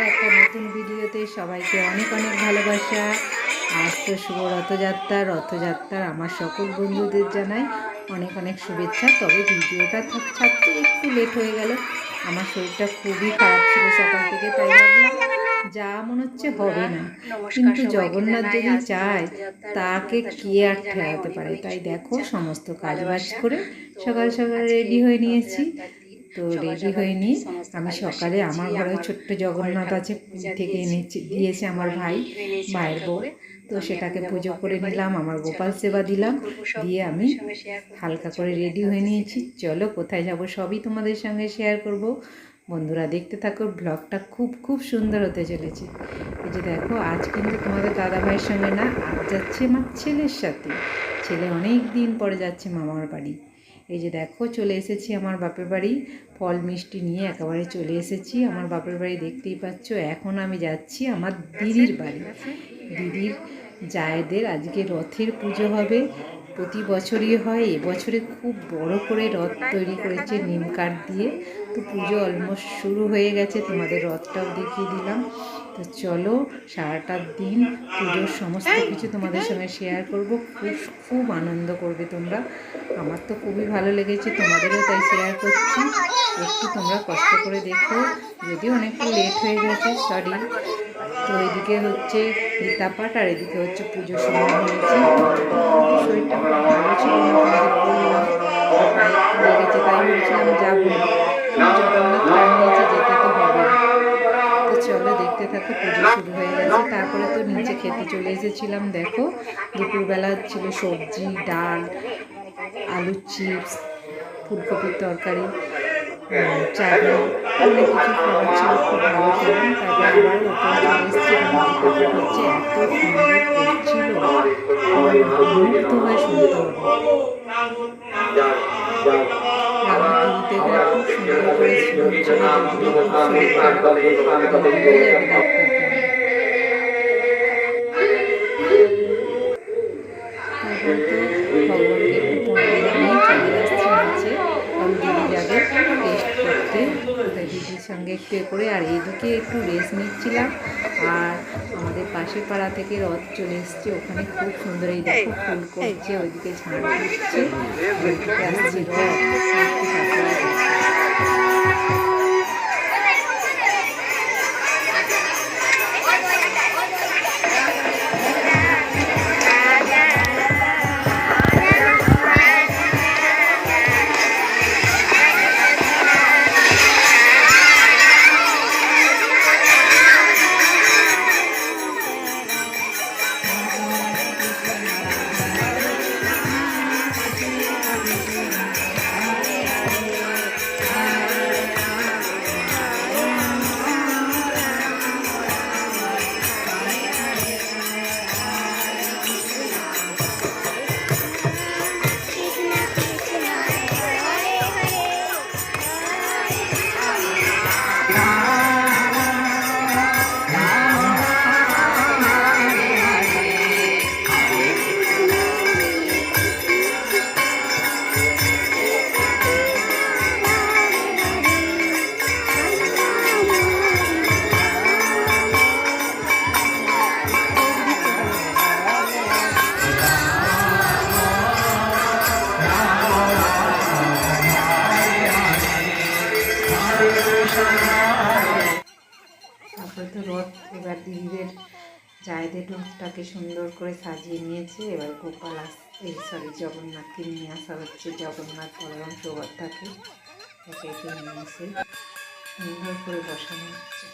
আমার একটা নতুন ভিডিওতে সবাইকে অনেক অনেক ভালোবাসা। আজ তো শুভ রথযাত্রার আমার সকল বন্ধুদের জানাই অনেক অনেক শুভেচ্ছা। তবে ভিডিওটা ছাড়তে একটু লেট হয়ে গেল, আমার শরীরটা খুবই খারাপ ছিল সকাল থেকে, তাই ভাবলাম যা মনে হচ্ছে হবে না, কিন্তু জগন্নাথ যদি চায় তাকে কে আর ঠেকাতে পারে। তাই দেখো সমস্ত কাজ বাজ করে সকাল সকাল রেডি হয়ে নিয়েছি। তো রেডি হয়ে নিয়ে আমি সকালে আমার ঘরে ছোট্ট জগন্নাথ আছে, থেকে দিয়েছে আমার ভাইয়ের বউ, তো সেটাকে পুজো করে নিলাম, আমার গোপাল সেবা দিলাম, দিয়ে আমি হালকা করে রেডি হয়ে নিয়েছি। চলো কোথায় যাব সবই তোমাদের সঙ্গে শেয়ার করব। বন্ধুরা দেখতে থাকো, ব্লগটা খুব খুব সুন্দর হতে চলেছে। এই যে দেখো, আজ কিন্তু তোমাদের দাদা ভাইয়ের সঙ্গে না, আজ যাচ্ছে আমার ছেলের সাথে। ছেলে অনেক দিন পরে যাচ্ছে মামার বাড়ি। এই যে দেখো চলে এসেছি আমার বাপের বাড়ি, ফল মিষ্টি নিয়ে একেবারে চলে এসেছি আমার বাপের বাড়ি, দেখতেই পাচ্ছ। এখন আমি যাচ্ছি আমার দিদির বাড়ি। দিদির জায়েদের আজকে রথের পুজো হবে, প্রতি বছরই হয়, এবছরে খুব বড় করে রথ তৈরি করেছে নিম কাঠ দিয়ে। তো পুজো অলমোস্ট শুরু হয়ে গেছে, তোমাদের রথটাও দেখিয়ে দিলাম। তো চলো সারাটা দিন পুজোর সমস্ত কিছু তোমাদের সঙ্গে শেয়ার করব, খুব খুব আনন্দ করবে তোমরা। আমার তো খুবই ভালো লেগেছে, তোমাদেরও তাই শেয়ার করছি। একটু তোমরা কষ্ট করে দেখো, যদিও অনেকটা লেট হয়ে গেছে, সরি। তো এদিকে হচ্ছে গীতা পাঠ আর এদিকে হচ্ছে পুজো শুরু হয়েছে। শরীরটা খুব ভালো ছিল না, তোমাদের বললাম, পায়ে লেগেছে, তাই বলছিলাম যাবো না, জগন্নাথ টানিয়েছে, যেতে তো হবে। তো চলো দেখতে থাকো, পুজো শুরু হয়ে গেছে। তারপরে তো নিচে খেতে চলে এসেছিলাম। দেখো দুপুরবেলা ছিল সবজি, ডাল, আলুর চিপস, ফুলকপির তরকারি, চাটনি, অনেক কিছু খাবার ছিল, খুব ভালো খেলাম। তারপর আবার ওপরে চলে এসেছি, গীতা পাঠ হচ্ছে, এত সুন্দর করছিল, মুগ্ধ হয়ে শুনতে হবে। আমার দিদিতে এখানে খুব সুন্দর করে বলছিল, দিদিরও খুব শরীর খারাপ, দিদিও যাবে ডাক্তার খানা। তারপরে তো ভগবানকে একটু প্রণাম জানিয়ে চলে আসছি নিচে, কারণ দিদি যাবে টেস্ট করতে, তাই দিদির সঙ্গে একটু করে। আর এইদিকে একটু রেস্ট নিচ্ছিলাম। আর আমাদের পাশের পাড়া থেকে রথ চলে এসছে, ওখানে খুব সুন্দর, এই দেখো ফুল করছে, ওইদিকে ঝাড় দিচ্ছে, ওইদিকে আসছে রথ। তারপরে তো রথ এবার দিদিদের জায়েদের রথটাকে সুন্দর করে সাজিয়ে নিয়েছে। এবার গোপাল জগন্নাথকে নিয়ে আসা হচ্ছে, জগন্নাথ বলরাম সুভদ্রাকে একে একে নিয়ে এসে সুন্দর করে বসানো হচ্ছে।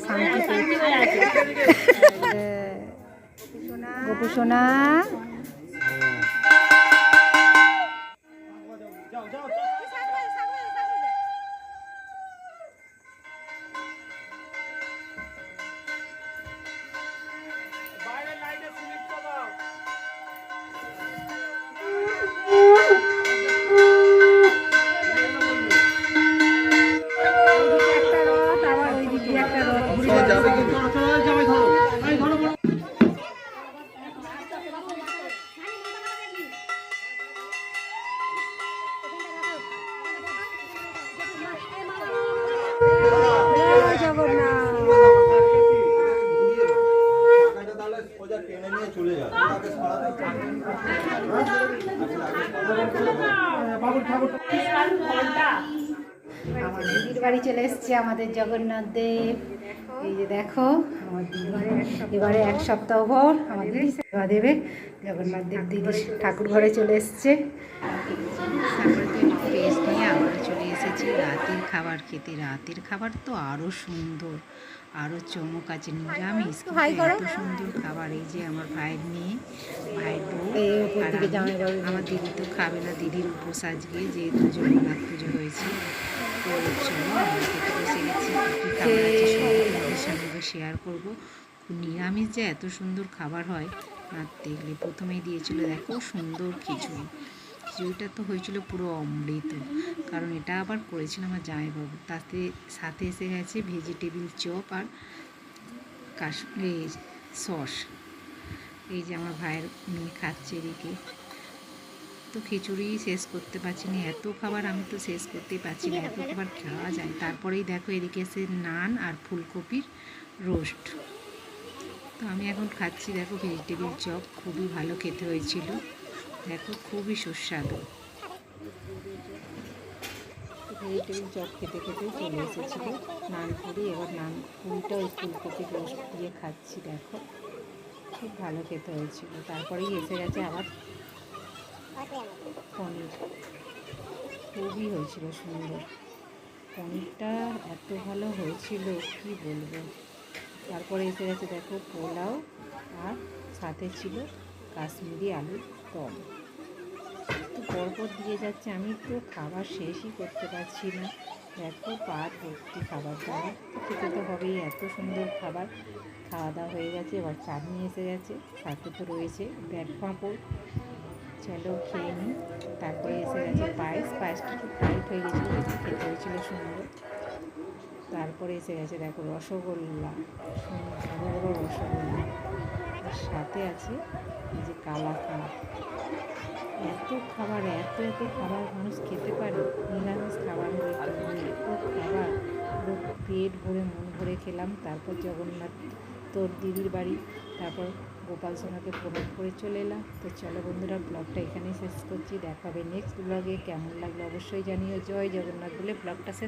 শান্তি পেয়েছে। গোপু সোনা আমার দিদির বাড়ি চলে এসছে আমাদের জগন্নাথ দেব। এই যে দেখো আমার দিদি এবারে 1 সপ্তাহ পর আমার দিদি সেবা দেবে। জগন্নাথ দেব দিদি ঠাকুর ঘরে চলে এসছে। তারপরে তো একটু পেস্ট নিয়ে আবার চলে এসেছি রাতের খাবার খেতে। রাতের খাবার তো আরও সুন্দর, আরও চমক আছে। নিরামিষ এত সুন্দর খাবার। এই যে আমার ভাইয়ের মেয়ে, ভাইয়ের বউ আর আমার দিদি তো খাবে না, দিদির উপোস আজকে, যেহেতু জগন্নাথ পুজো হয়েছে। তো চলো আমরা খেতে বসে গেছি। কী খাবার আছে সব তোমাদের সঙ্গে শেয়ার করবো। নিরামিষ যে এত সুন্দর খাবার হয় না দেখলে। প্রথমেই দিয়েছিল দেখো সুন্দর খিচুড়ি। খিচুড়িটা তো হয়েছিল পুরো অমৃত, কারণ এটা আবার করেছিল আমার জামাইবাবু। তাতে সাথে এসে গেছে ভেজিটেবিল চপ আর কাশ্মীরি সস। এই যে আমার ভাইয়ের মেয়ে খাচ্ছে এদিকে। তো খিচুড়ি শেষ করতে পারছি না, এত খাবার আমি তো শেষ করতেই পারছি না, এত খাবার খাওয়া যায়। তারপরেই দেখো এদিকে এসে নান আর ফুলকপির রোস্ট। তো আমি এখন খাচ্ছি দেখো ভেজিটেবিল চপ, খুবই ভালো খেতে হয়েছিল দেখো, খুবই সুস্বাদু। ভেজিটেবিল চপ খেতে খেতে চলে এসেছিলো নান পুরি। এবার নান পুরিটা ওই ফুলকপির রোস্ট দিয়ে খাচ্ছি দেখো, খুব ভালো খেতে হয়েছিল। তারপরেই এসে গেছে আবার পনির, খুবই হয়েছিল সুন্দর। পনিরটা এত ভালো হয়েছিল কি বলবো। তারপরে এসে গেছে দেখো পোলাও আর সাথে ছিল কাশ্মীরি আলুর দম। তো পরপর দিয়ে যাচ্ছে, আমি তো খাবার শেষই করতে পারছি না। দেখো পাট ভর্তি খাবার দাবার, তো খেতে তো হবেই, এত সুন্দর খাবার। খাওয়া দাওয়া হয়ে গেছে, এবার চাটনি এসে গেছে, সাথে তো রয়েছে ব্যাট পাঁপড়। চলো খেয়ে নিই। তারপরে এসে গেছে পায়েস। পায়েসটা একটু টাইট হয়ে গেছিলো, খেতে হয়েছিল সুন্দর। তারপরে এসে গেছে দেখো রসগোল্লা, বড় বড় রসগোল্লা, আর সাথে আছে এই যে কালাকাঁদ। এত খাবার, এত খাবার মানুষ খেতে পারে। নিরামিষ খাবার হয়ে এত খাবার, পুরো পেট ভরে মন ভরে খেলাম। তারপর জগন্নাথ তোর দিদির বাড়ি, তারপর গোপাল সোনাকে প্রণাম করে চলে এলাম। তো চলো বন্ধুরা, ব্লগটা এখানেই শেষ করছি। দেখা হবে নেক্সট ব্লগে। কেমন লাগলো অবশ্যই জানিও। জয় জগন্নাথ বলে ব্লগটা শেষ।